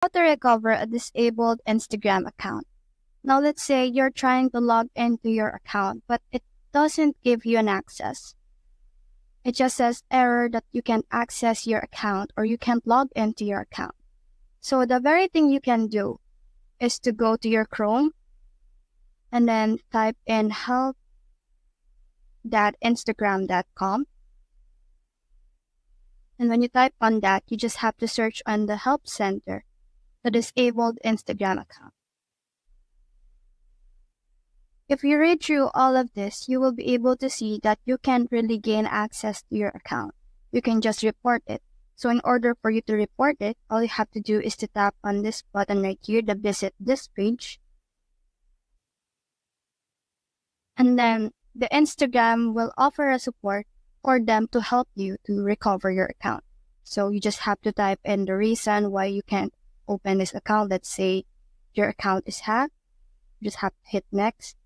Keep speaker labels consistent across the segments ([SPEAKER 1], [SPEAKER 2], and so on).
[SPEAKER 1] How to recover a disabled Instagram account. Now let's say you're trying to log into your account, but it doesn't give you an access. It just says error that you can't access your account or you can't log into your account. So the very thing you can do is to go to your Chrome and then type in help.instagram.com. And when you type on that, you just have to search on the Help Center, the disabled Instagram account. If you read through all of this, you will be able to see that you can't really gain access to your account. You can just report it. So in order for you to report it, all you have to do is to tap on this button right here, the Visit This Page. And then the Instagram will offer a support for them to help you to recover your account. So you just have to type in the reason why you can't open this account. Let's say your account is hacked. You just have to hit next.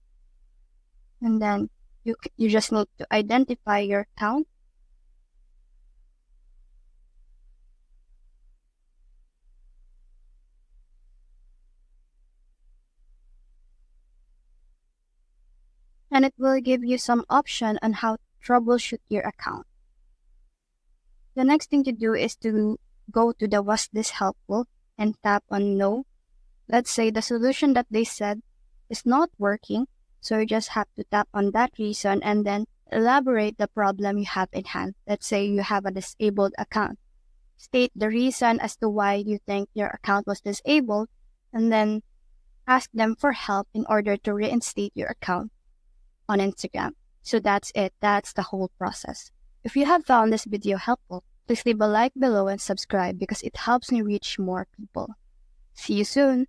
[SPEAKER 1] And then you just need to identify your account. And it will give you some option on how to troubleshoot your account. The next thing to do is to go to the Was This Helpful and tap on No. Let's say the solution that they said is not working, so you just have to tap on that reason and then elaborate the problem you have in hand. Let's say you have a disabled account. State the reason as to why you think your account was disabled and then ask them for help in order to reinstate your account on Instagram. So that's it. That's the whole process. If you have found this video helpful, please leave a like below and subscribe because it helps me reach more people. See you soon!